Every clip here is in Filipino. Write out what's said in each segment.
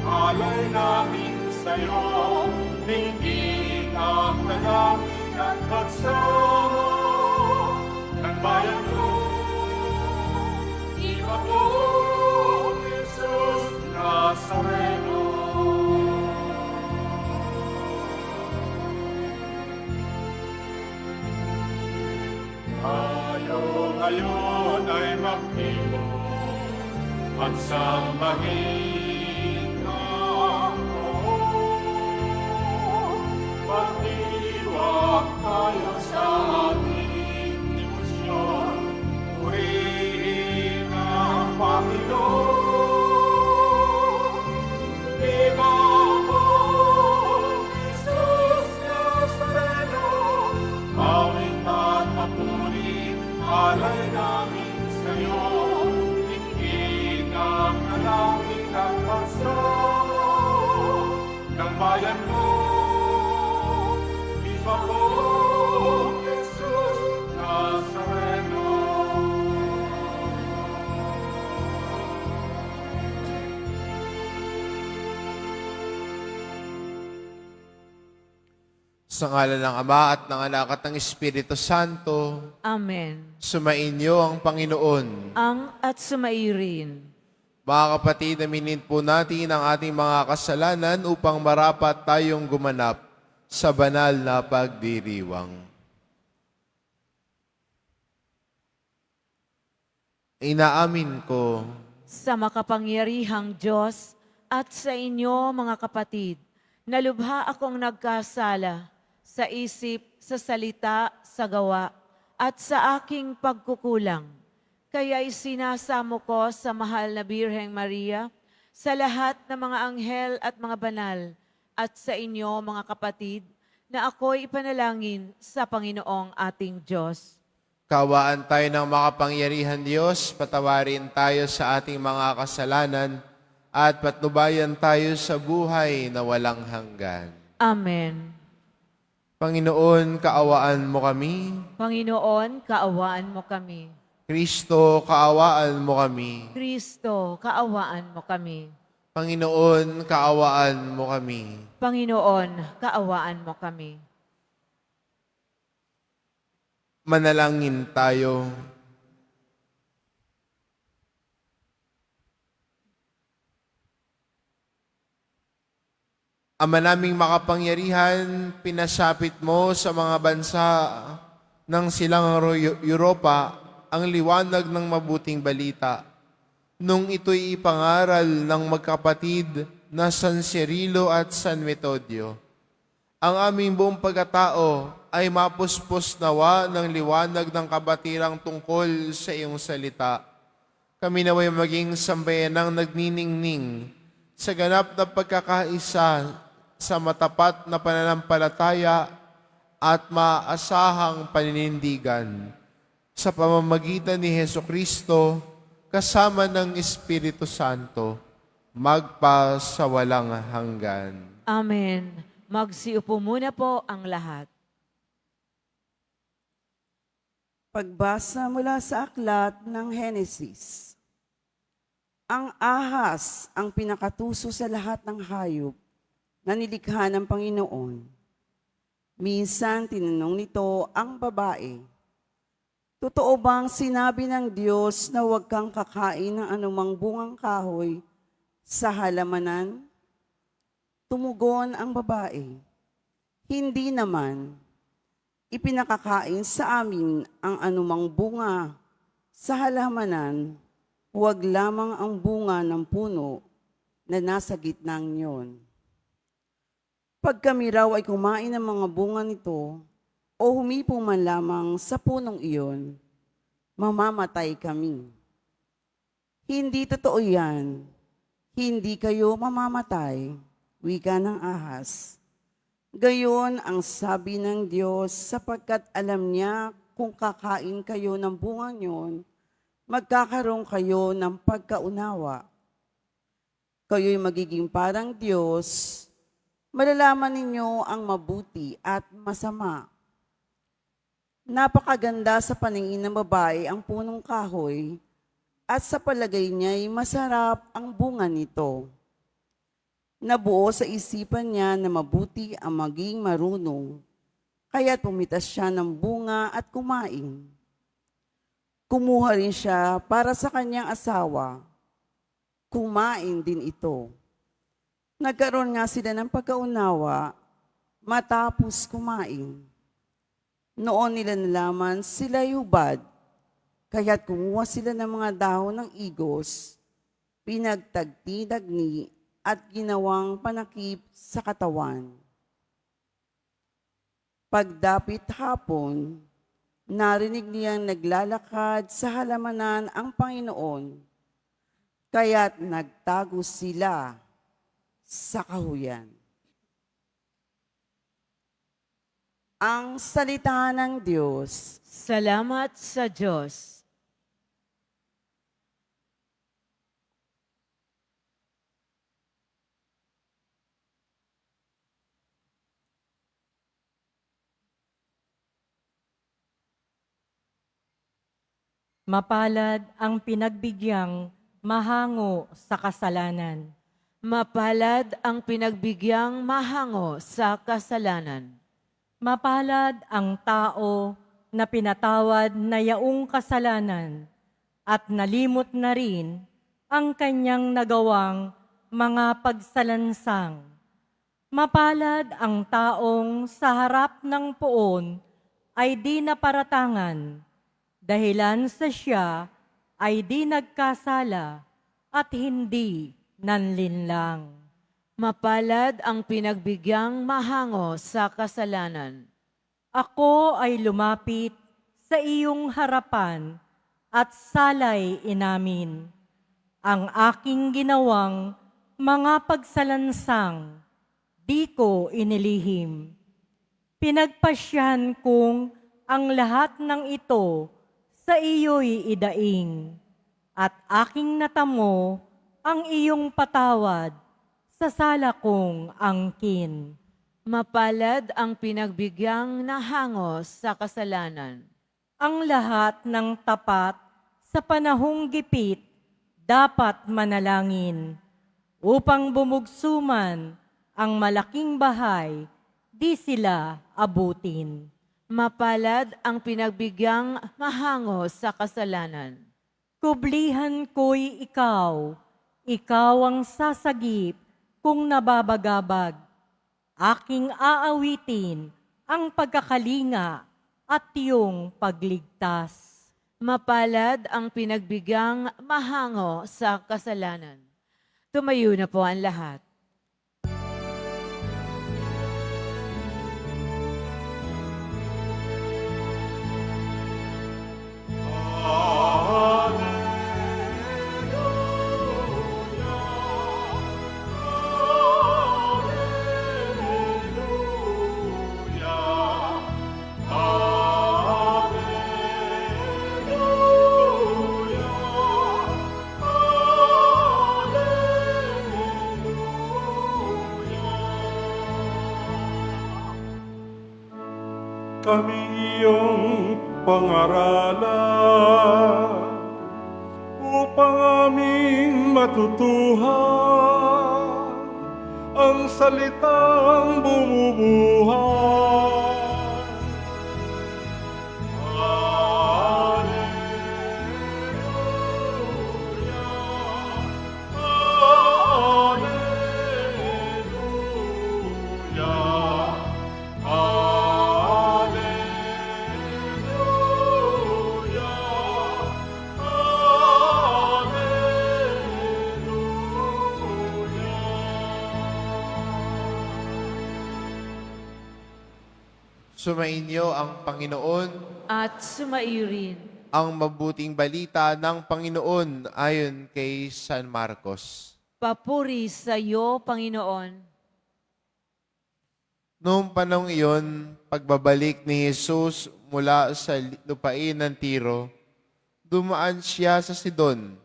alay namin sa'yo. Dinggin ang dalangin at pagsamo ng bayan mo. Iba po, Jesus Nazareno. Tayo ngayon ay magtibok at sambahin ang Lord. Magdiwang tayo sa ating devotion, purihin ang Panginoon. Viva po, Jesus Nazareno, bawing at papuri, alay namin sa'yo. Dinggin ang dalangin at pagsamo ng bayan mo. Viva po, Jesus Nazareno. Sa ngalan ng Ama at ng Anak at ng Espiritu Santo, Amen. sumainyo ang Panginoon. Ang at sumairin. Mga kapatid, aminin po natin ang ating mga kasalanan upang marapat tayong gumanap sa banal na pagdiriwang. Inaamin ko Sa makapangyarihang Diyos at sa inyo mga kapatid, na lubha akong nagkasala sa isip, sa salita, sa gawa, at sa aking pagkukulang. Kaya'y sinasamo ko sa mahal na Birheng Maria, sa lahat ng mga anghel at mga banal, at sa inyo mga kapatid, na ako'y ipanalangin sa Panginoong ating Diyos. kawaan tayo ng makapangyarihan Diyos, patawarin tayo sa ating mga kasalanan, at patnubayan tayo sa buhay na walang hanggan. Amen. Panginoon, kaawaan mo kami. Panginoon, kaawaan mo kami. Kristo, kaawaan mo kami. Kristo, kaawaan mo kami. Panginoon, kaawaan mo kami. Panginoon, kaawaan mo kami. Manalangin tayo. Ama naming makapangyarihan, pinasapit mo sa mga bansa ng silangang Europa ang liwanag ng mabuting balita. Nung ito'y ipangaral ng magkapatid na San Cirilo at San Metodio, ang aming buong pagkatao ay mapuspos nawa ng liwanag ng kabatirang tungkol sa iyong salita. Kami naway maging sambayanang nagniningning sa ganap na pagkakaisa sa matapat na pananampalataya at maasahang paninindigan sa pamamagitan ni Hesukristo kasama ng Espiritu Santo magpa sa walang hanggan. Amen. Magsiupo muna po ang lahat. Pagbasa mula sa aklat ng Henesis. Ang ahas ang pinakatuso sa lahat ng hayop na nilikha ng Panginoon. Minsan tinanong nito ang babae, "Totoo bang sinabi ng Diyos na huwag kang kakain ng anumang bungang kahoy sa halamanan?" Tumugon ang babae, "Hindi naman. Ipinakakain sa amin ang anumang bunga sa halamanan, huwag lamang ang bunga ng puno na nasa gitnang iyon. Pag kami raw ay kumain ng mga bunga nito, o humipong man lamang sa punong iyon, mamamatay kami. Hindi totoo yan. Hindi kayo mamamatay," wika ng ahas. Gayon ang sabi ng Diyos, sapagkat alam niya kung kakain kayo ng bunga niyon, magkakaroon kayo ng pagkaunawa. Kayo'y magiging parang Diyos, malalaman ninyo ang mabuti at masama. Napakaganda sa paningin ng babae ang punong kahoy, at sa palagay niya'y masarap ang bunga nito. Nabuo sa isipan niya na mabuti ang maging marunong, kaya't pumitas siya ng bunga at kumain. Kumuha rin siya para sa kanyang asawa. Kumain din ito. Nagkaroon nga sila ng pagkaunawa matapos kumain. Noon nila nalaman sila'y hubad, kaya't kumuha sila ng mga dahon ng igos, pinagtagti-dagni at ginawang panakip sa katawan. Pagdapit hapon, narinig niyang naglalakad sa halamanan ang Panginoon, kaya't nagtago sila sa kahuyan. Ang salita ng Diyos. Salamat sa Diyos. Mapalad ang pinagbigyang mahango sa kasalanan. Mapalad ang pinagbigyang mahango sa kasalanan. Mapalad ang tao na pinatawad na yaong kasalanan at nalimot na rin ang kanyang nagawang mga pagsalansang. Mapalad ang taong sa harap ng poon ay di naparatangan, dahilan sa siya ay di nagkasala at hindi nanlinlang. Mapalad ang pinagbigyang mahango sa kasalanan. Ako ay lumapit sa iyong harapan at salay inamin ang aking ginawang mga pagsalansang, di ko inilihim. Pinagpasyan kong ang lahat ng ito sa iyo'y idaing, at aking natamo ang iyong patawad sa sala kong angkin. Mapalad ang pinagbigyang nahango sa kasalanan. Ang lahat ng tapat sa panahong gipit dapat manalangin upang bumugsuman ang malaking bahay, di sila abutin. Mapalad ang pinagbigyang mahango sa kasalanan. Kublihan ko'y ikaw, ikaw ang sasagip kung nababagabag. Aking aawitin ang pagkakalinga at iyong pagligtas. Mapalad ang pinagbigyang mahango sa kasalanan. Tumayo na po ang lahat. Kami iyong pangaralan upang aming matutuhan ang salitang bumubuhay. Sumainyo ang Panginoon, At sumairin. ang mabuting balita ng Panginoon ayon kay San Marcos. Papuri sa iyo, Panginoon. Noong panahong iyon, pagbabalik ni Jesus mula sa lupain ng Tiro, dumaan siya sa Sidon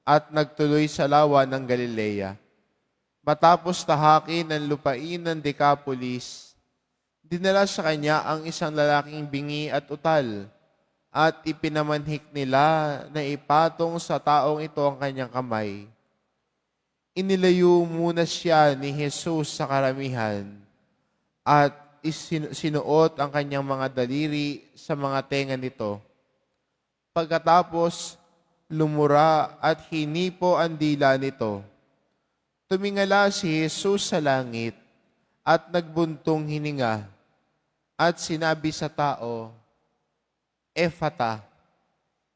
at nagtuloy sa lawa ng Galilea. Matapos tahakin ang lupain ng Decapolis, dinala sa kanya ang isang lalaking bingi at utal at ipinamanhik nila na ipatong sa taong ito ang kanyang kamay. inilayo muna siya ni Jesus sa karamihan at sinuot ang kanyang mga daliri sa mga tenga nito. Pagkatapos, lumura at hinipo ang dila nito. Tumingala si Jesus sa langit at nagbuntong hininga at sinabi sa tao, Ephata,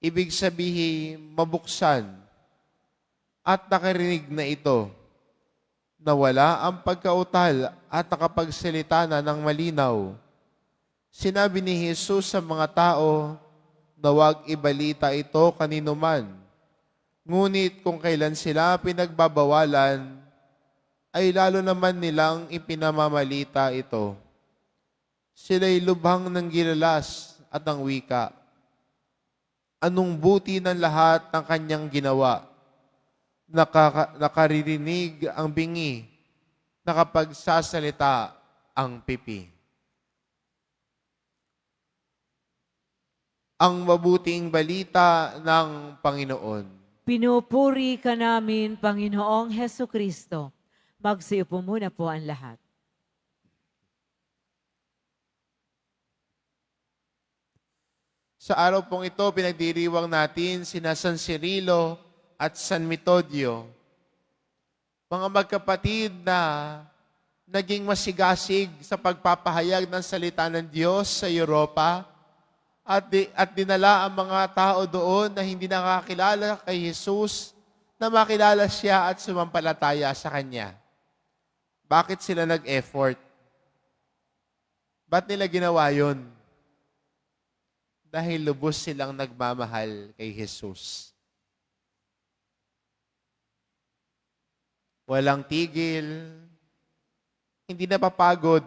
ibig sabihin mabuksan. At nakarinig na ito, nawala ang pagkautal at nakapagsalita na ng malinaw. Sinabi ni Jesus sa mga tao na huwag ibalita ito kaninuman. Ngunit kung kailan sila pinagbabawalan, ay lalo naman nilang ipinamamalita ito. Sila'y lubhang ng gilalas at ng wika. Anong buti ng lahat ng kanyang ginawa? Nakaririnig ang bingi, nakapagsasalita ang pipi. Ang mabuting balita ng Panginoon. Pinupuri ka namin, Panginoong Heso Kristo. Magsiupo muna po ang lahat. Sa araw pong ito, pinagdiriwang natin sina San Cirilo at San Metodio, mga magkapatid na naging masigasig sa pagpapahayag ng salita ng Diyos sa Europa at dinala ang mga tao doon na hindi nakakilala kay Jesus na makilala siya at sumampalataya sa Kanya. Bakit sila nag-effort? Ba't nila ginawa yun? Dahil lubos silang nagmamahal kay Jesus. Walang tigil, hindi napapagod,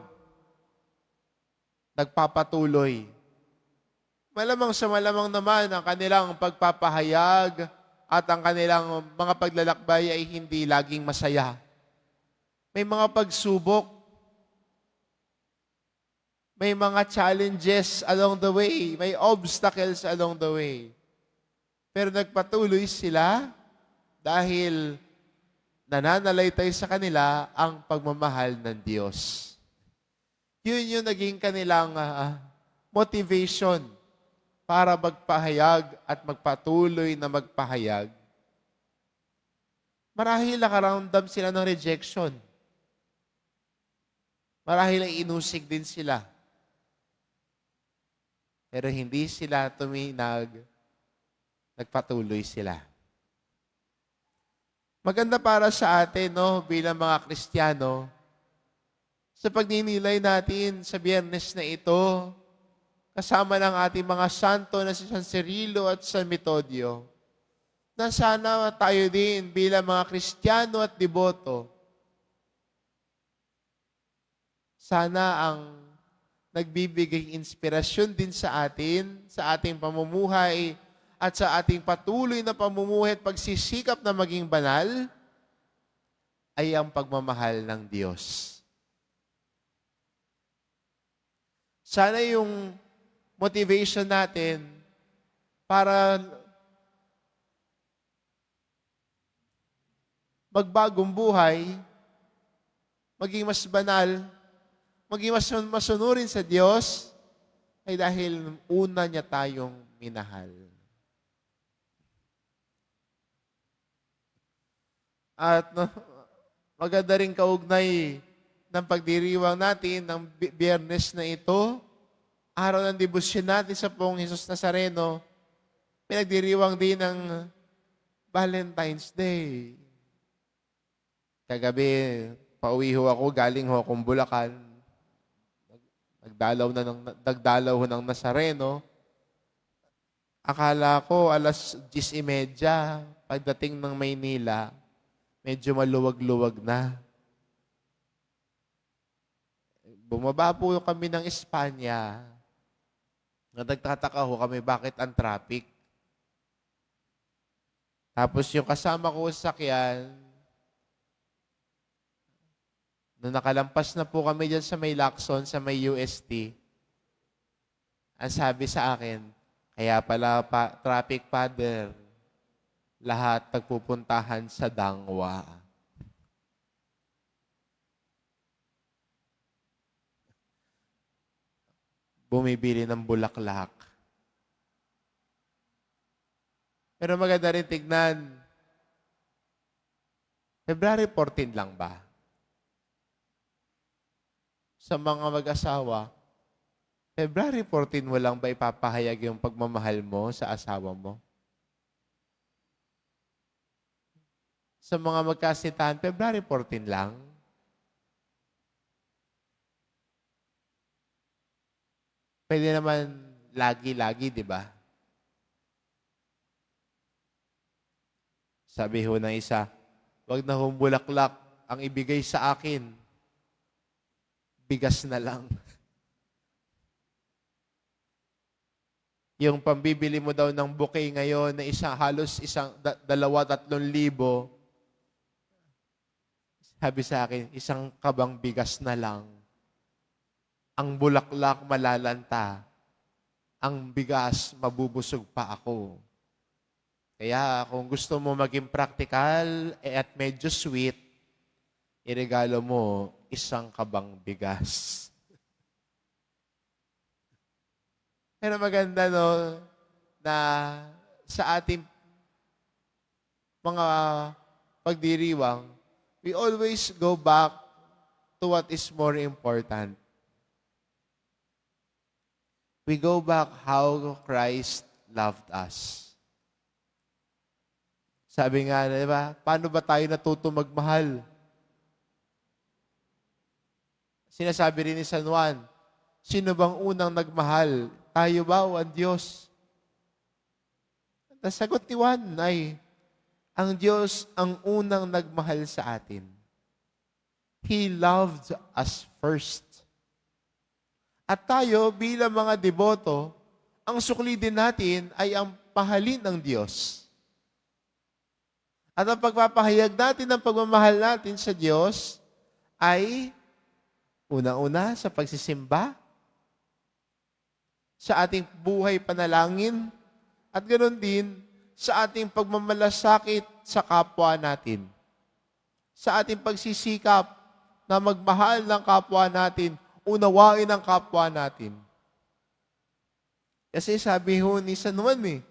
nagpapatuloy. Malamang sa malamang naman ang kanilang pagpapahayag at ang kanilang mga paglalakbay ay hindi laging masaya. May mga pagsubok, may mga challenges along the way, may obstacles along the way. Pero nagpatuloy sila dahil nananalaytay sa kanila ang pagmamahal ng Diyos. Yun yung naging kanilang motivation para magpahayag at magpatuloy na magpahayag. Marahil nakaramdam sila ng rejection. Marahil ay inusig din sila. Pero hindi sila tuminag, nagpatuloy sila. Maganda para sa atin, no, bilang mga Kristiyano, sa pagninilay natin sa Biyernes na ito, kasama ng ating mga santo na si San Cirilo at San Metodio, na sana tayo din bilang mga Kristiyano at deboto, sana ang nagbibigay inspirasyon din sa atin, sa ating pamumuhay, at sa ating patuloy na pamumuhay at pagsisikap na maging banal, ay ang pagmamahal ng Diyos. Sana yung motivation natin para magbagong buhay, maging mas banal, maging mas masunurin sa Diyos, ay dahil una niya tayong minahal. At maganda rin kaugnay ng pagdiriwang natin ng Biyernes na ito, araw ng debosyon natin sa Poong Jesus Nazareno, pinagdiriwang din ng Valentine's Day. Kagabi, pauwi ho ako, galing ho akong Bulacan. Nagdalaw ho ng Nazareno. Akala ko alas 10:30, pagdating ng Maynila, medyo maluwag-luwag na. Bumaba po kami ng Espanya. Nagtataka ho kami bakit ang traffic. Tapos yung kasama ko sa sakyan, nung nakalampas na po kami dyan sa may Lacson, sa may UST, ang sabi sa akin, kaya pala traffic father, lahat nagpupuntahan sa Dangwa. bumibili ng bulaklak. Pero maganda rin tignan, February 14 lang ba? Sa mga mag-asawa, February 14 mo lang ba ipapahayag yung pagmamahal mo sa asawa mo? Sa mga magkasitahan, February 14 lang. Pwede naman lagi-lagi, di ba? Sabi ho ng isa, wag na hong bulaklak ang ibigay sa akin. Bigas na lang. Yung pambibili mo daw ng bouquet ngayon na halos 2,000-3,000, sabi sa akin, 1 kabang bigas na lang. Ang bulaklak malalanta. Ang bigas mabubusog pa ako. Kaya kung gusto mo maging practical at medyo sweet, iregalo mo 1 kabang bigas. Pero maganda no, na sa ating mga pagdiriwang, we always go back to what is more important. We go back how Christ loved us. Sabi nga, di ba, paano ba tayo natuto magmahal? Sinasabi rin ni San Juan, sino bang unang nagmahal? Tayo ba o ang Diyos? Ang sagot ni Juan ay, ang Diyos ang unang nagmahal sa atin. He loved us first. At tayo bilang mga deboto, ang sukli din natin ay ang mahalin ng Diyos. At ang pagpapahayag natin ng pagmamahal natin sa Diyos ay una-una sa pagsisimba, sa ating buhay panalangin, at ganoon din sa ating pagmamalasakit sa kapwa natin. Sa ating pagsisikap na magmahal ng kapwa natin, unawain ang kapwa natin. Kasi sabi ho ni San Juan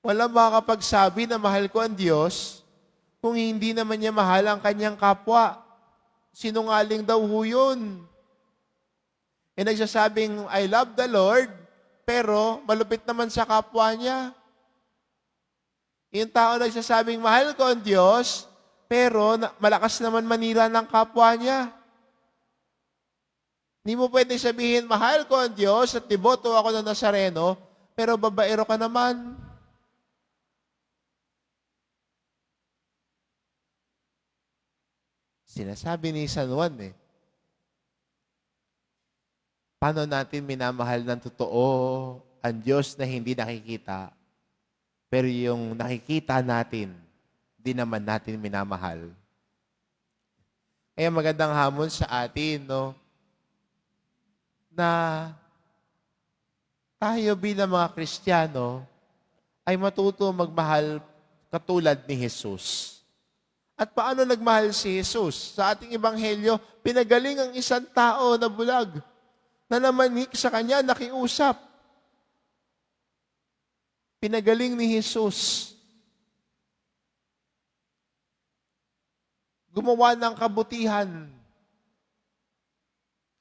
wala makakapagsabi na mahal ko ang Diyos kung hindi naman niya mahal ang kanyang kapwa. Sinungaling daw ho yun. E nagsasabing, I love the Lord, pero malupit naman sa kapwa niya. Yung tao nagsasabing, mahal ko ang Diyos, pero malakas naman manira ng kapwa niya. Hindi mo pwede sabihin, mahal ko ang Diyos at deboto ako ng Nazareno, pero babaero ka naman. Sinasabi ni San Juan paano natin minamahal ng totoo ang Diyos na hindi nakikita, pero yung nakikita natin, di naman natin minamahal. Kaya magandang hamon sa atin, na tayo bilang mga Kristiyano ay matuto magmahal katulad ni Jesus. At paano nagmahal si Jesus? Sa ating ebanghelyo, pinagaling ang isang tao na bulag, na namanik sa kanya, nakiusap. Pinagaling ni Jesus. Gumawa ng kabutihan.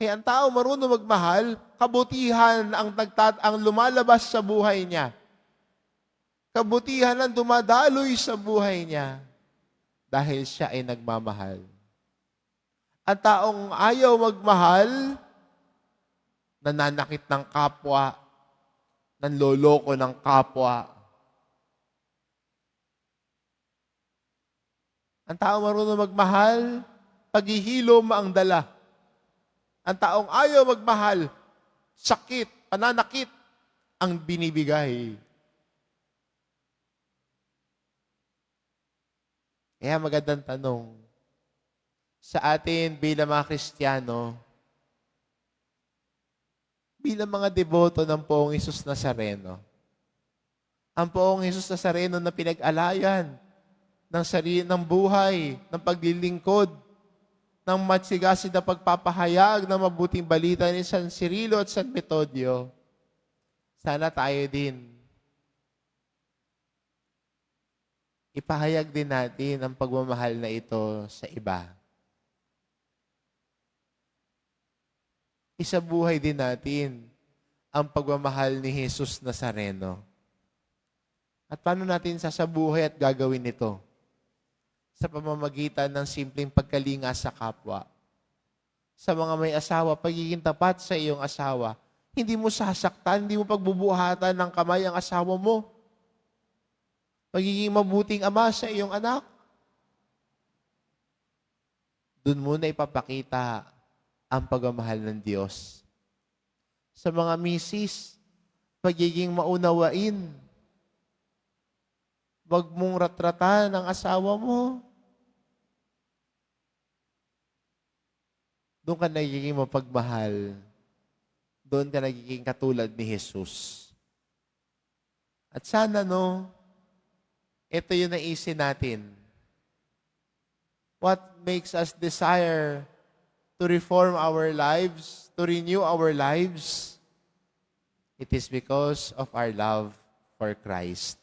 Kaya ang tao marunong magmahal, kabutihan ang lumalabas sa buhay niya. Kabutihan ang dumadaloy sa buhay niya dahil siya ay nagmamahal. Ang taong ayaw magmahal, nananakit ng kapwa, nanloloko ng kapwa. Ang taong marunong magmahal, paghihilom ang dala. Ang taong ayaw magmahal, sakit, pananakit ang binibigay. Kaya magandang tanong, sa atin bilang mga Kristiyano, bilang mga deboto ng Poong Hesus Nazareno, ang Poong Hesus Nazareno na pinag-alayan ng sarili ng buhay, ng paglilingkod, ng matsigasid na pagpapahayag ng mabuting balita ni San Cirilo at San Metodio, sana tayo din ipahayag din natin ang pagmamahal na ito sa iba. Isabuhay din natin ang pagmamahal ni Jesus Nazareno. At paano natin sasabuhay at gagawin ito? Sa pamamagitan ng simpleng pagkalinga sa kapwa. Sa mga may asawa, pagiging tapat sa iyong asawa. Hindi mo sasaktan, hindi mo pagbubuhatan ng kamay ang asawa mo. Magiging mabuting ama sa iyong anak. Doon mo na ipapakita ang pagmamahal ng Diyos. Sa mga misis, pagiging maunawain. Huwag mong ratratan ang asawa mo. Doon ka nagiging mapagmahal. Doon ka nagiging katulad ni Jesus. At sana, ito yung naisin natin. What makes us desire to reform our lives, to renew our lives? It is because of our love for Christ.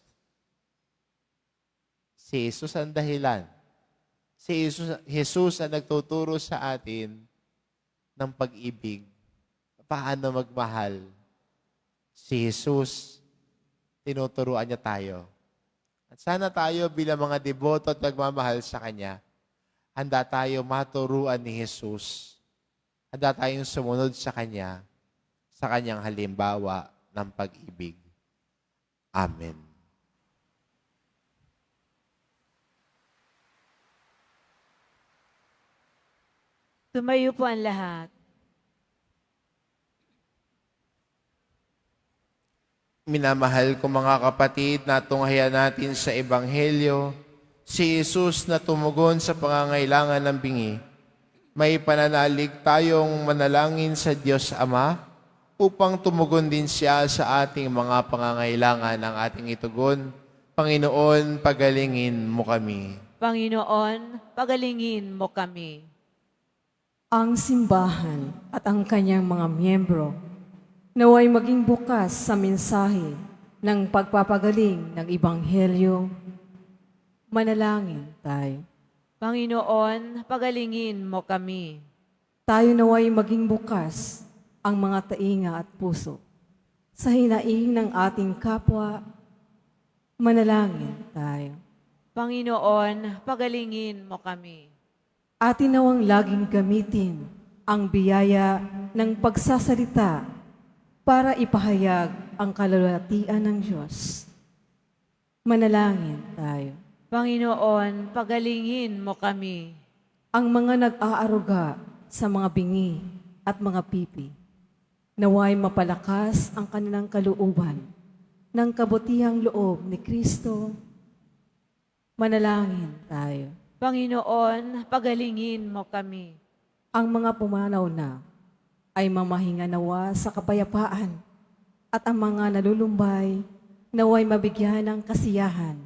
Si Jesus ang dahilan. Si Jesus ang nagtuturo sa atin ng pag-ibig. Paano magmahal. Si Jesus, tinuturuan niya tayo. At sana tayo bilang mga deboto at nagmamahal sa Kanya, handa tayo maturuan ni Jesus. Handa tayong sumunod sa Kanya, sa Kanyang halimbawa ng pag-ibig. Amen. Tumayo po ang lahat. Minamahal ko mga kapatid, natunghayan natin sa Ebanghelyo, si Jesus na tumugon sa pangangailangan ng bingi. May pananalig tayong manalangin sa Diyos Ama upang tumugon din siya sa ating mga pangangailangan ng ating itugon. Panginoon, pagalingin mo kami. Panginoon, pagalingin mo kami. Ang simbahan at ang kanyang mga miyembro naway maging bukas sa mensahe ng pagpapagaling ng Ebanghelyo. Manalangin tayo. Panginoon, pagalingin mo kami. Tayo naway maging bukas ang mga tainga at puso sa hinaing ng ating kapwa. Manalangin tayo. Panginoon, pagalingin mo kami. Atin nawang laging gamitin ang biyaya ng pagsasalita para ipahayag ang kalulatian ng Diyos. Manalangin tayo. Panginoon, pagalingin mo kami. Ang mga nag-aaruga sa mga bingi at mga pipi, naway mapalakas ang kanilang kalooban ng kabutihang loob ni Kristo. Manalangin tayo. Panginoon, pagalingin mo kami. Ang mga pumanaw na ay mamahinga nawa sa kapayapaan at ang mga nalulumbay naway mabigyan ng kasiyahan.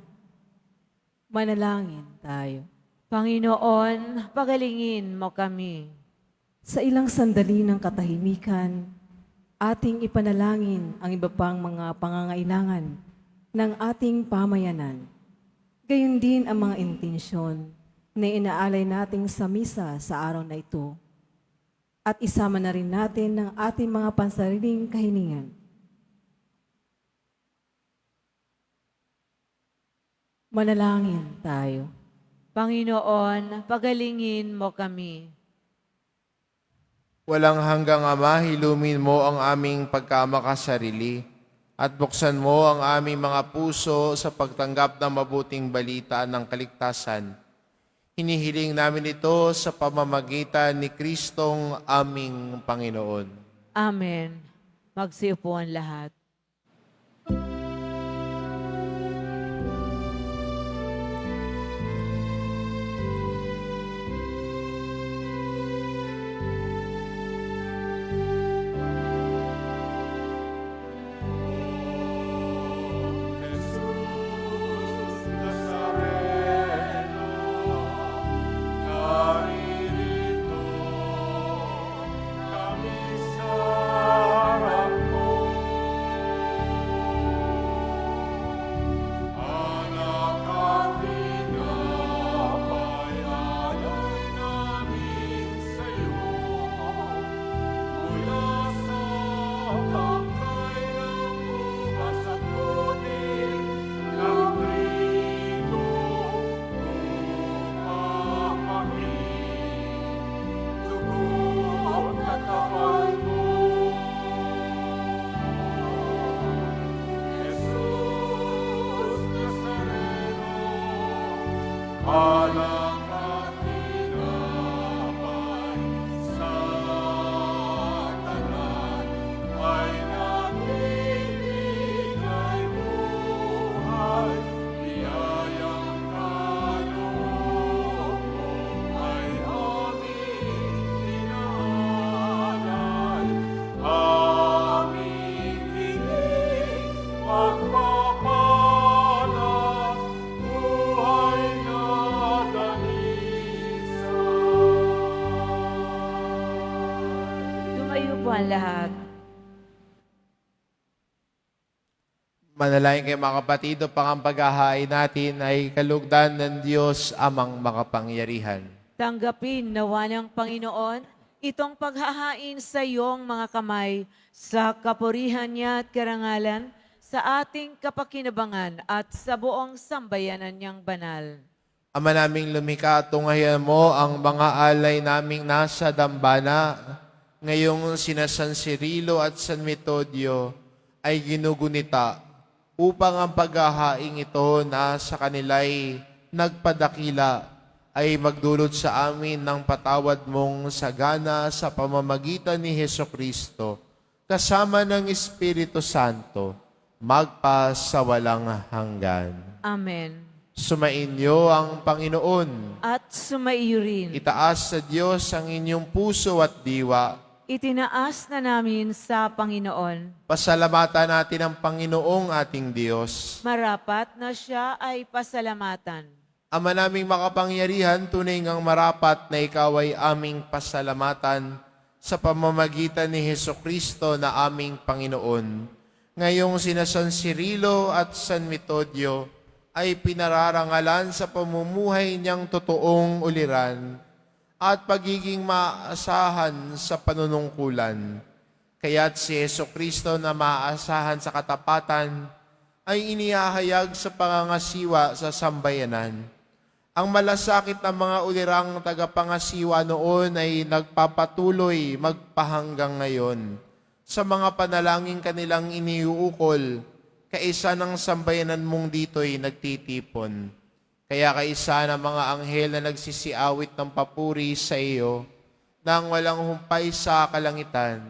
Manalangin tayo. Panginoon, pagalingin mo kami. Sa ilang sandali ng katahimikan, ating ipanalangin ang iba pang mga pangangailangan ng ating pamayanan. Gayon din ang mga intensyon na inaalay nating sa misa sa araw na ito. At isama na rin natin ng ating mga pansariling kahilingan. Manalangin tayo. Panginoon, pagalingin mo kami. Walang hanggang Ama, hilumin mo ang aming pagkamakasarili at buksan mo ang aming mga puso sa pagtanggap ng mabuting balita ng kaligtasan. Hinihiling namin ito sa pamamagitan ni Kristong aming Panginoon. Amen. Magsiupo ang lahat. Jesus Nazareno, naririto walang kahinapay sa tanan ay nagbibigay buhay. Biyayang kaloob mo ay aming inaalay. Aming hiling pagpapala, buhay na dalisay. Tumayo po ang lahat. Manalangin kayo mga kapatid, upang ang paghahain natin ay kalugdan ng Diyos amang makapangyarihan. Tanggapin nawa ng Panginoon itong paghahain sa iyong mga kamay sa kapurihan niya at karangalan, sa ating kapakinabangan at sa buong sambayanan niyang banal. Ama naming lumikha, tunghayan mo ang mga alay naming nasa dambana. Ngayong sina San Cirilo at San Metodio ay ginugunita upang ang paghahaing ito na sa kanila'y nagpadakila ay magdulot sa amin ng patawad mong sagana sa pamamagitan ni Hesukristo, kasama ng Espiritu Santo, magpa sa walang hanggan. Amen. Sumainyo ang Panginoon. At sumaiyo rin. Itaas sa Diyos ang inyong puso at diwa. Itinaas na namin sa Panginoon. Pasalamatan natin ang Panginoong ating Diyos. Marapat na siya ay pasalamatan. Ama naming makapangyarihan, tunay ngang marapat na ikaw ay aming pasalamatan sa pamamagitan ni Hesukristo na aming Panginoon. Ngayong sina San Cirilo at San Metodio ay pinararangalan sa pamumuhay niyang totoong uliran at pagiging maasahan sa panunungkulan. Kaya't si Hesukristo na maasahan sa katapatan ay inihahayag sa pangangasiwa sa sambayanan. Ang malasakit ng mga ulirang tagapangasiwa noon ay nagpapatuloy magpahanggang ngayon sa mga panalangin kanilang iniuukol, kaisa ng sambayanan mong dito'y nagtitipon. Kaya kaisa ng mga anghel na nagsisiawit ng papuri sa iyo, nang walang humpay sa kalangitan,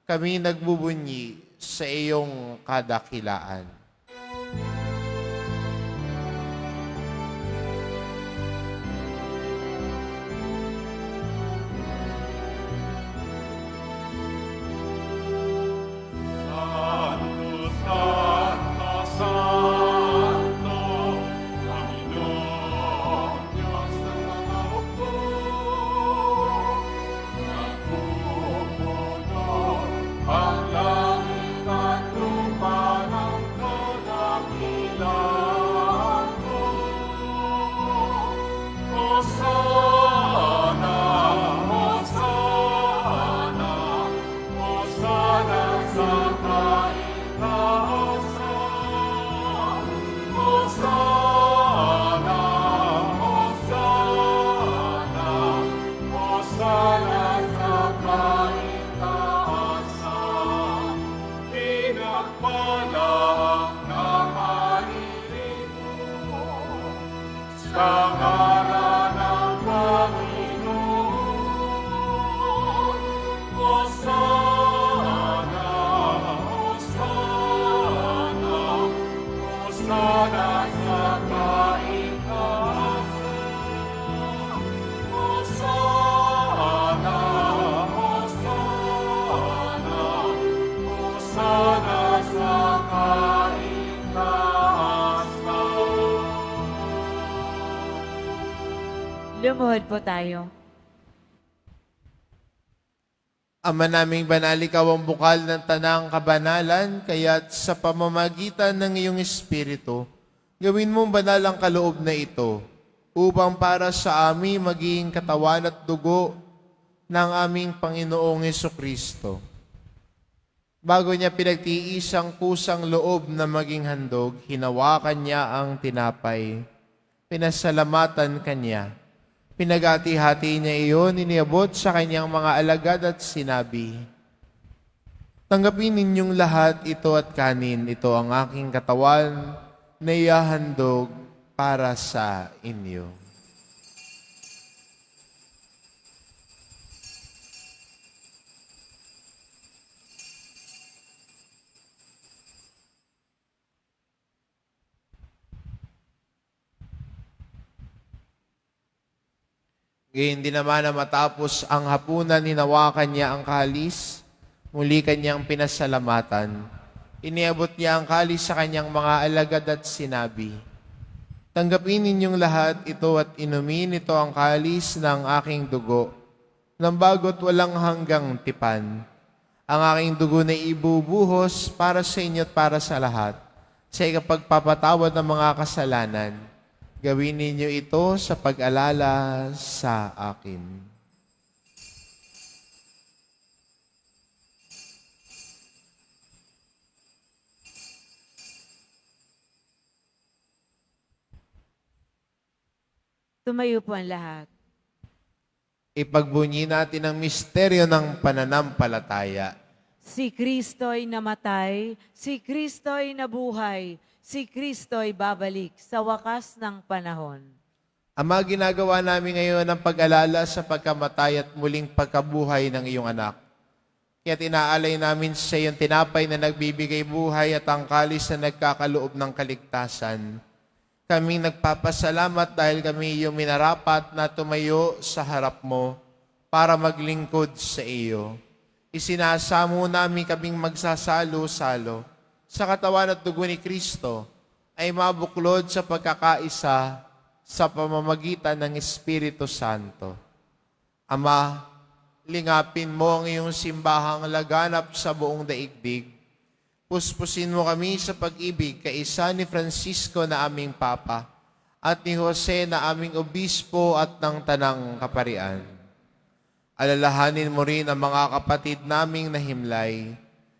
kami nagbubunyi sa iyong kadakilaan. Santo, Santo, Santo, Panginoong Diyos ng mga hukbo, napupuno ang langit at lupa ng kadakilaan mo. Hosana, Hosana, Hosana sa kaitaasan. Hosana, Hosana, Hosana sa kaitaasan. Pinagpala ang nakalilito sa ngalan ng Panginoon. Hosana, Hosana, Hosana sa kaitaasan. Hosana, Hosana, Hosana sa kaitaasan. Lumuhod po tayo. Ama naming banal, ikaw ang bukal ng tanang kabanalan, kaya't sa pamamagitan ng iyong Espiritu, gawin mong banal ang kaloob na ito, upang para sa amin maging katawan at dugo ng aming Panginoong Hesukristo. Bago niya pinagtiis ang kusang loob na maging handog, hinawakan niya ang tinapay. Pinasalamatan kanya. Pinagati-hati niya iyon, iniabot sa kanyang mga alagad at sinabi, "Tanggapin ninyong lahat ito at kanin. Ito ang aking katawan na ihahandog para sa inyo." Gayon din naman na matapos ang hapunan, hinawakan niya ang kalis, muli kanyang pinasalamatan. Iniabot niya ang kalis sa kanyang mga alagad at sinabi, "Tanggapin ninyong lahat ito at inumin ito ang kalis ng aking dugo, ng bago't walang hanggang tipan. Ang aking dugo na ibubuhos para sa inyo at para sa lahat, sa ikapagpapatawad ng mga kasalanan. Gawin ninyo ito sa pag-alala sa akin." Tumayo po ang lahat. Ipagbunyi natin ang misteryo ng pananampalataya. Si Kristo'y namatay, si Kristo'y nabuhay, si Kristo'y babalik sa wakas ng panahon. Ama, ginagawa namin ngayon ang pag-alala sa pagkamatay at muling pagkabuhay ng iyong anak. Kaya tinaalay namin sa iyong tinapay na nagbibigay buhay at ang kalis na nagkakaloob ng kaligtasan. Kaming nagpapasalamat dahil kami iyong minarapat na tumayo sa harap mo para maglingkod sa iyo. Isinasamo namin kaming magsasalo-salo sa katawan at dugo ni Kristo ay mabuklod sa pagkakaisa sa pamamagitan ng Espiritu Santo. Ama, lingapin mo ang iyong simbahang laganap sa buong daigdig. Puspusin mo kami sa pag-ibig kaisa ni Francisco na aming Papa at ni Jose na aming Obispo at ng Tanang Kaparian. Alalahanin mo rin ang mga kapatid naming nahimlay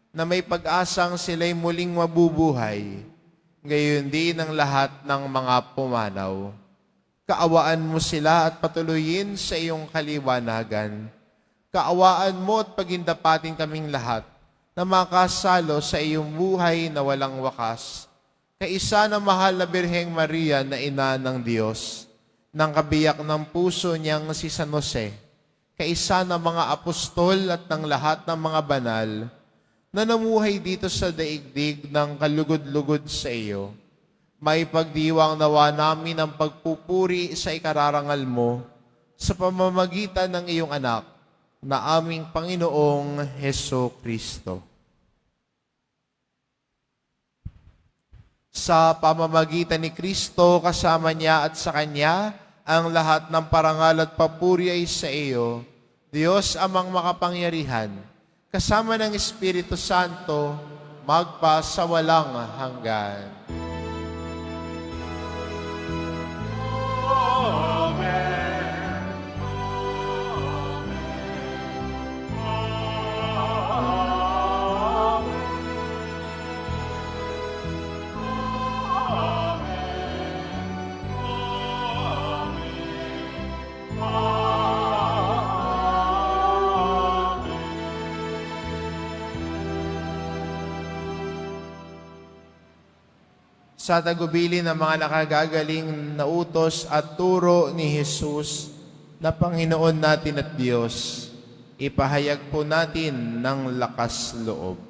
na may pag-asang sila'y muling mabubuhay, gayon din ang lahat ng mga pumanaw. Kaawaan mo sila at patuloyin sa iyong kaliwanagan. Kaawaan mo at pagindapatin kaming lahat na makasalo sa iyong buhay na walang wakas. Kaisa na mahal na Birheng Maria na ina ng Diyos, ng kabiyak ng puso niyang si San Jose, kaisa ng mga apostol at ng lahat ng mga banal na namuhay dito sa daigdig ng kalugod-lugod sa iyo. May pagdiwang nawa namin ang pagpupuri sa ikararangal mo sa pamamagitan ng iyong anak, na aming Panginoong Heso Kristo. Sa pamamagitan ni Kristo, kasama niya at sa Kanya, ang lahat ng parangal at papuri ay sa iyo, Diyos amang makapangyarihan, kasama ng Espiritu Santo, magpa sa walang hanggan. Sa tagubilin ng mga nakagagaling na utos at turo ni Jesus na Panginoon natin at Diyos, ipahayag po natin ng lakas loob.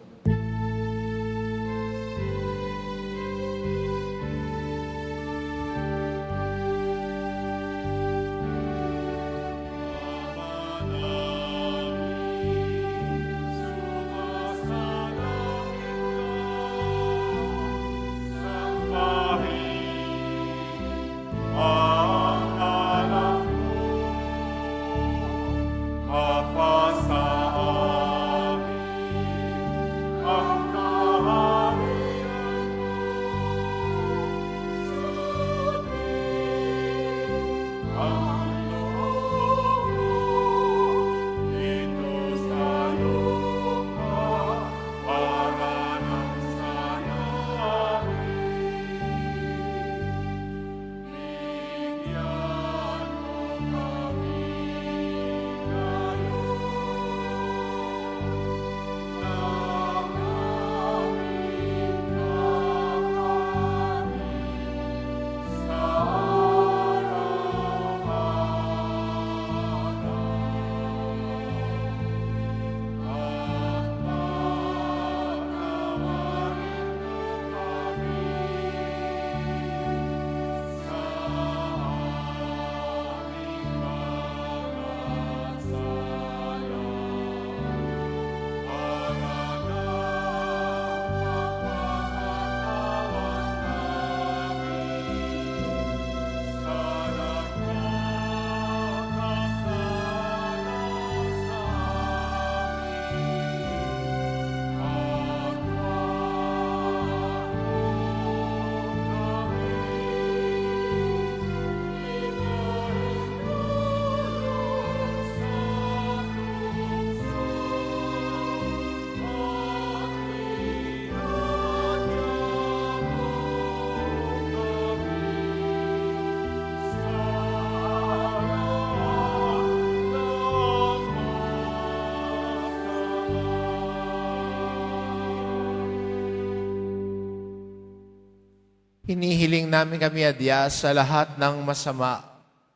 Hinihiling namin kami, Adya, sa lahat ng masama,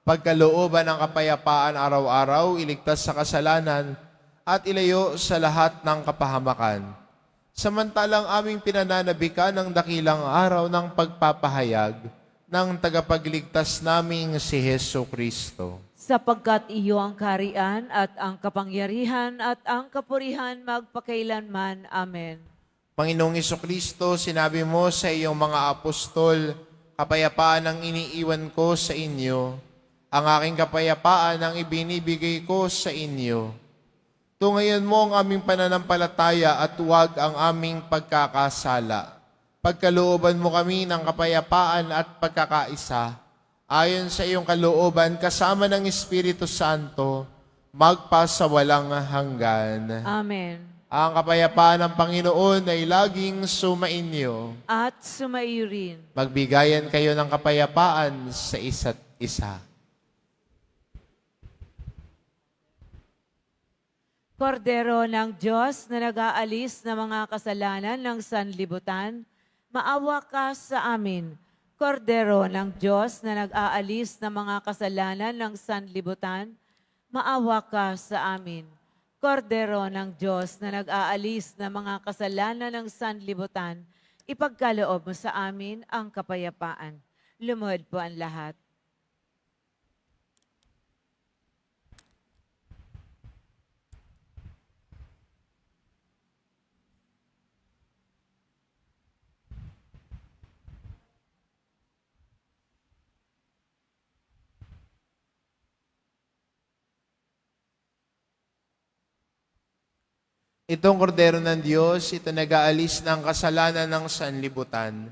pagkalooban ng kapayapaan araw-araw, iligtas sa kasalanan, at ilayo sa lahat ng kapahamakan. Samantalang aming pinananabikan ng dakilang araw ng pagpapahayag ng tagapagligtas naming si Heso Kristo. Sapagkat iyo ang kaharian at ang kapangyarihan at ang kapurihan magpakailanman. Amen. Panginoong Kristo, sinabi mo sa iyong mga apostol, kapayapaan ang iniiwan ko sa inyo, ang aking kapayapaan ang ibinibigay ko sa inyo. Tungayan mo ang aming pananampalataya at huwag ang aming pagkakasala. Pagkalooban mo kami ng kapayapaan at pagkakaisa, ayon sa iyong kalooban kasama ng Espiritu Santo, magpasawalang hanggan. Amen. Ang kapayapaan ng Panginoon ay laging sumainyo. At sumaiyo rin. Magbigayan kayo ng kapayapaan sa isa't isa. Kordero ng Diyos na nag-aalis ng mga kasalanan ng sanlibutan, maawa ka sa amin. Kordero ng Diyos na nag-aalis ng mga kasalanan ng sanlibutan, maawa ka sa amin. Kordero ng Diyos na nag-aalis ng mga kasalanan ng sanlibutan, ipagkaloob mo sa amin ang kapayapaan. Lumuhod po ang lahat. Itong kordero ng Diyos, ito nag-aalis ng kasalanan ng sanlibutan.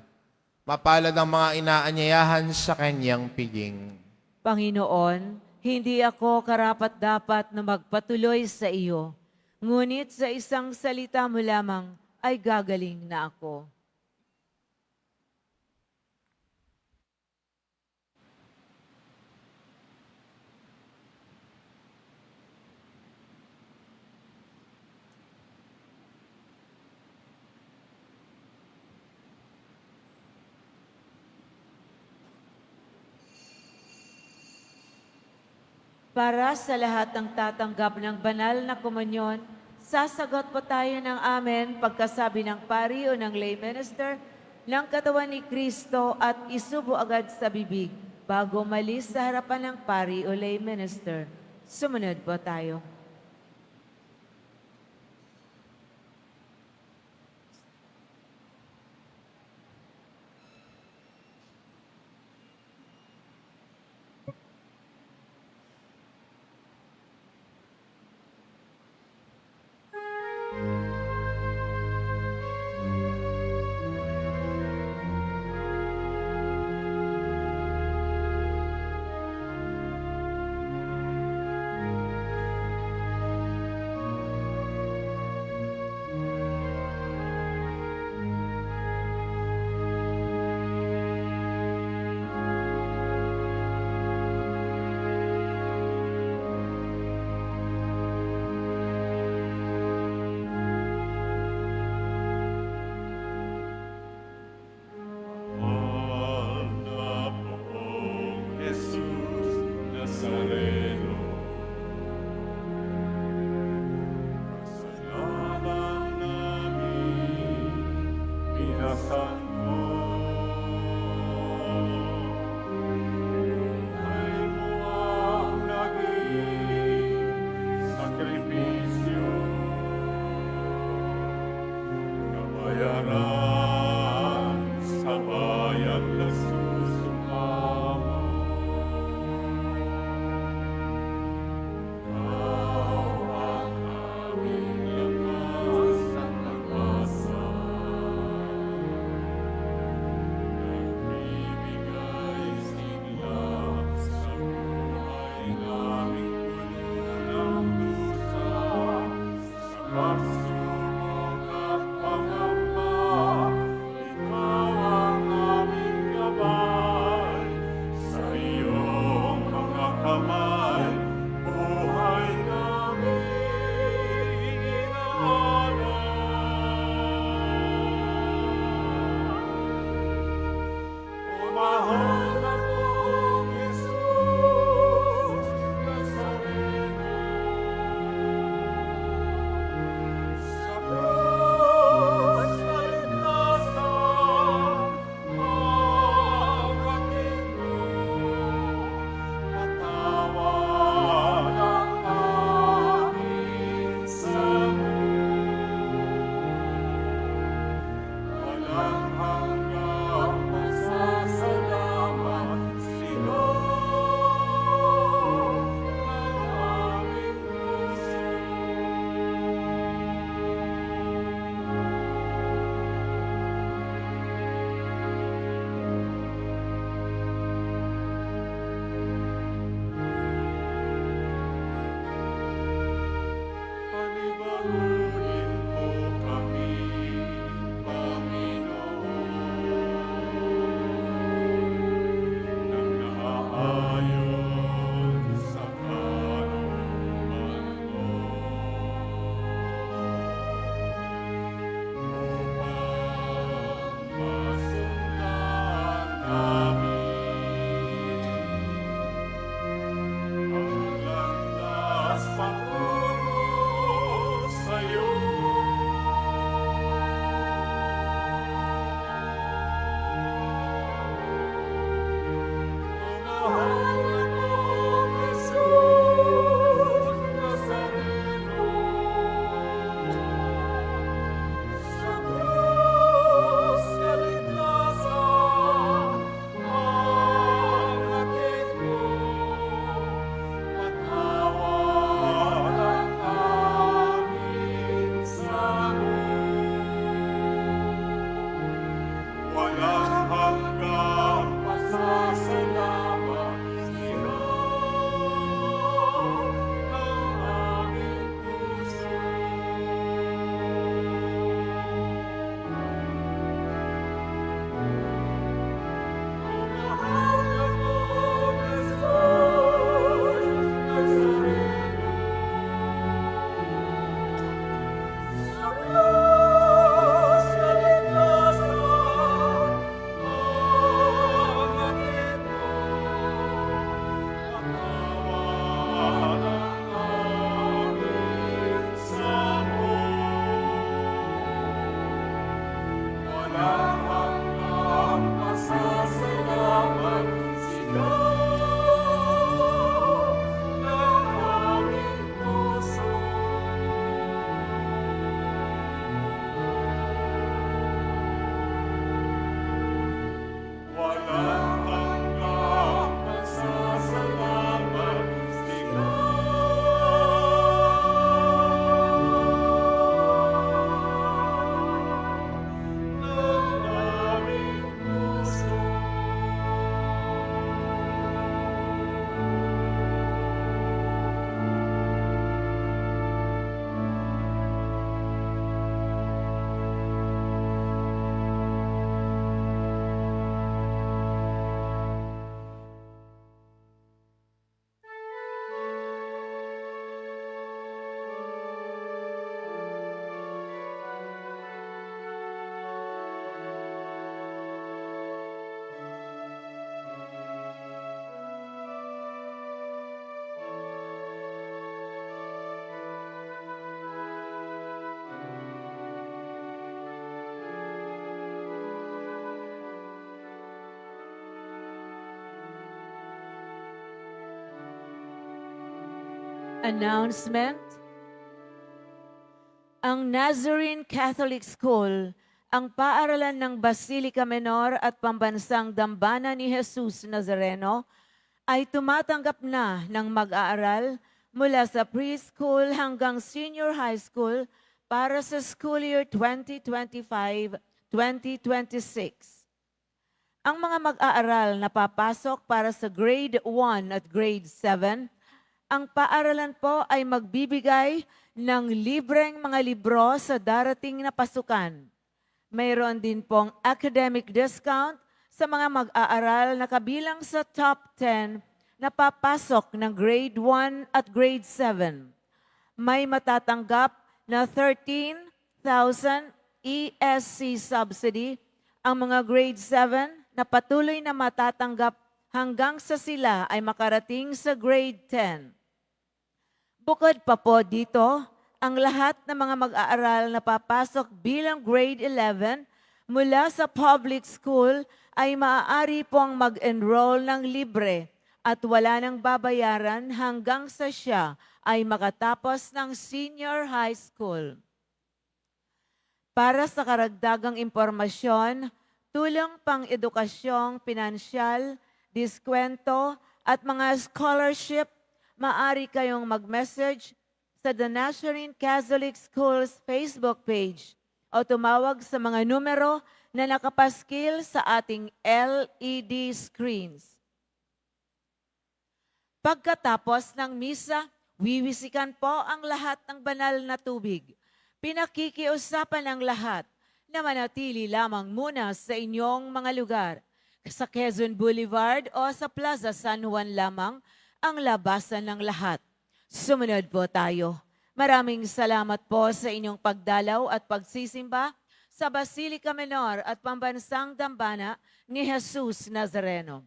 Mapalad ang mga inaanyayahan sa kanyang piging. Panginoon, hindi ako karapat-dapat na magpatuloy sa iyo, ngunit sa isang salita mo lamang ay gagaling na ako. Para sa lahat ng tatanggap ng banal na komunyon, sasagot po tayo ng amen pagkasabi ng pari o ng lay minister ng katawan ni Kristo at isubo agad sa bibig bago malis sa harapan ng pari o lay minister. Sumunod po tayo. Announcement. Ang Nazarene Catholic School, ang paaralan ng Basilica Menor at Pambansang Dambana ni Jesus Nazareno, ay tumatanggap na ng mag-aaral mula sa preschool hanggang senior high school para sa school year 2025-2026. Ang mga mag-aaral na papasok para sa grade 1 at grade 7, ang paaralan po ay magbibigay ng libreng mga libro sa darating na pasukan. Mayroon din pong academic discount sa mga mag-aaral na kabilang sa top 10 na papasok ng grade 1 at grade 7. May matatanggap na 13,000 ESC subsidy ang mga grade 7 na patuloy na matatanggap hanggang sa sila ay makarating sa grade 10. Bukod pa po dito, ang lahat ng mga mag-aaral na papasok bilang grade 11 mula sa public school ay maaari pong mag-enroll ng libre at wala nang babayaran hanggang sa siya ay makatapos ng senior high school. Para sa karagdagang impormasyon, tulong pang-edukasyong pinansyal, diskwento at mga scholarship, maaari kayong mag-message sa The Nazarene Catholic Schools Facebook page o tumawag sa mga numero na nakapaskil sa ating LED screens. Pagkatapos ng misa, wiwisikan po ang lahat ng banal na tubig. Pinakikiusapan ng lahat na manatili lamang muna sa inyong mga lugar. Sa Quezon Boulevard o sa Plaza San Juan lamang ang labasan ng lahat. Sumunod po tayo. Maraming salamat po sa inyong pagdalaw at pagsisimba sa Basilica Menor at Pambansang Dambana ni Jesus Nazareno.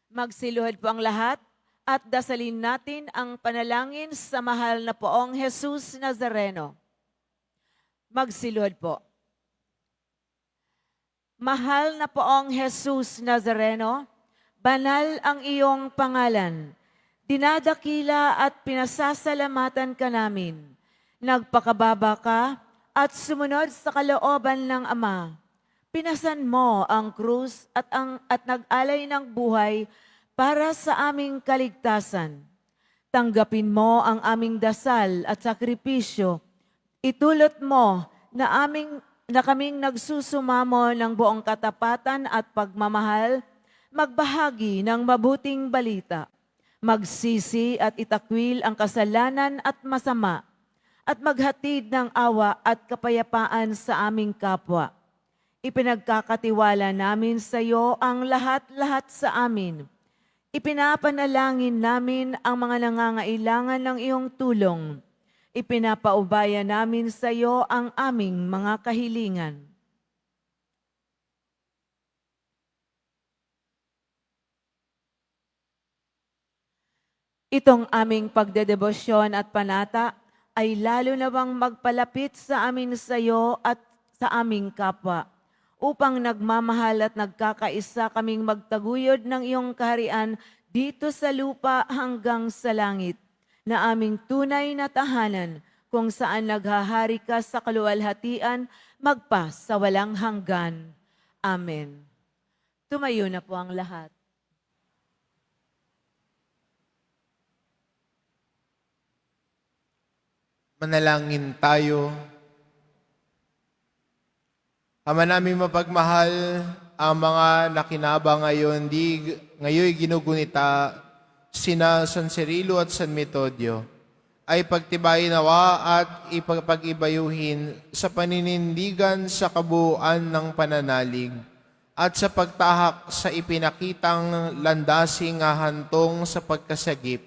Magsiluhod po ang lahat at dasalin natin ang panalangin sa mahal na poong Jesus Nazareno. Magsiluhod po. Mahal na poong Jesus Nazareno, banal ang iyong pangalan. Dinadakila at pinasasalamatan ka namin. Nagpakababa ka at sumunod sa kalooban ng Ama. Pinasan mo ang krus at nag-alay ng buhay para sa aming kaligtasan. Tanggapin mo ang aming dasal at sakripisyo. Itulot mo na kaming nagsusumamo ng buong katapatan at pagmamahal, magbahagi ng mabuting balita, magsisi at itakwil ang kasalanan at masama, at maghatid ng awa at kapayapaan sa aming kapwa. Ipinagkakatiwala namin sa iyo ang lahat-lahat sa amin. Ipinapanalangin namin ang mga nangangailangan ng iyong tulong. Ipinapaubaya namin sa iyo ang aming mga kahilingan. Itong aming pagdedebosyon at panata ay lalo na bang magpalapit sa amin sa iyo at sa aming kapwa, upang nagmamahal at nagkakaisa kaming magtaguyod ng iyong kaharian dito sa lupa hanggang sa langit, na aming tunay na tahanan kung saan naghahari ka sa kaluwalhatian magpa sa walang hanggan. Amen. Tumayo na po ang lahat. Manalangin tayo. Ama namin mapagmahal, ang mga nakinabang ngayon, ngayon ginugunita, sina San Cirilo at San Metodio, ay pagtibayin nawa at ipag-ibayuhin sa paninindigan sa kabuuan ng pananalig at sa pagtahak sa ipinakitang landasing hantong sa pagkasagip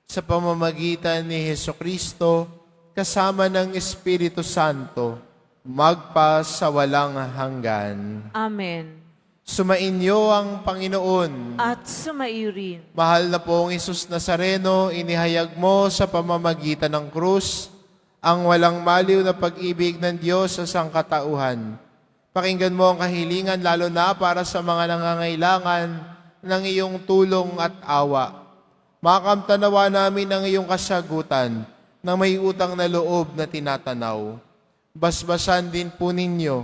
sa pamamagitan ni Hesukristo kasama ng Espiritu Santo, magpa sa walang hanggan. Amen. Sumainyo ang Panginoon. At sumaiyo rin. Mahal na pong Isus Nazareno, inihayag mo sa pamamagitan ng krus ang walang maliw na pag-ibig ng Diyos sa sangkatauhan. Pakinggan mo ang kahilingan lalo na para sa mga nangangailangan ng iyong tulong at awa. Makamtanawa namin ang iyong kasagutan na may utang na loob na tinatanaw. Basbasan din po ninyo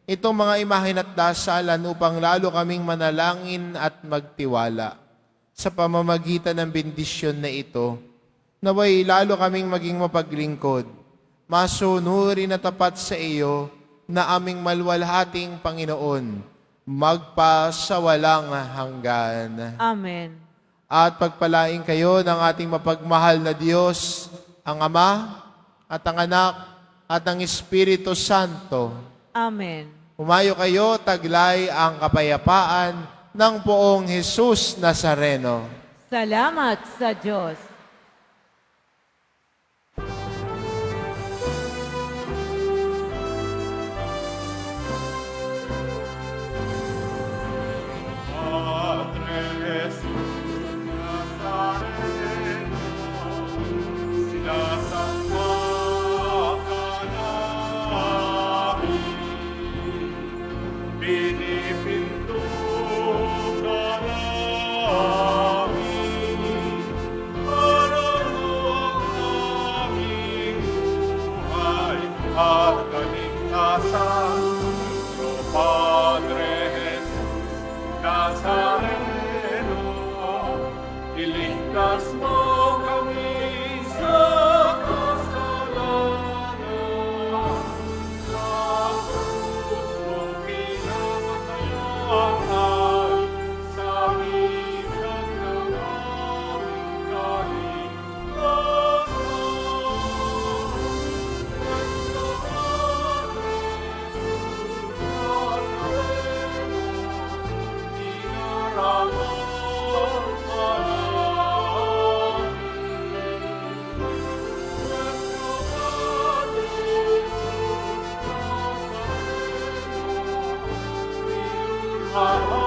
itong mga imahen at dasalan upang lalo kaming manalangin at magtiwala. Sa pamamagitan ng bendisyon na ito, naway lalo kaming maging mapaglingkod, masunurin na tapat sa iyo na aming malwalhating Panginoon, magpasawalang hanggan. Amen. At pagpalain kayo ng ating mapagmahal na Diyos, ang Ama at ang Anak at ang Espiritu Santo. Amen. Humayo kayo, taglay ang kapayapaan ng poong Jesus Nazareno. Salamat sa Diyos. Padre Jesús Nazareno, sinasamba ka namin, pinipinto ka namin, para ang aming buhay at kaligtasan. O Padre Nazareno, iligtas mo kami sa kasalanan. Sa krus mong pinamatayan, sa isang ng aming kaligtasan. Nuestro Padre Jesus Nazareno, Amen.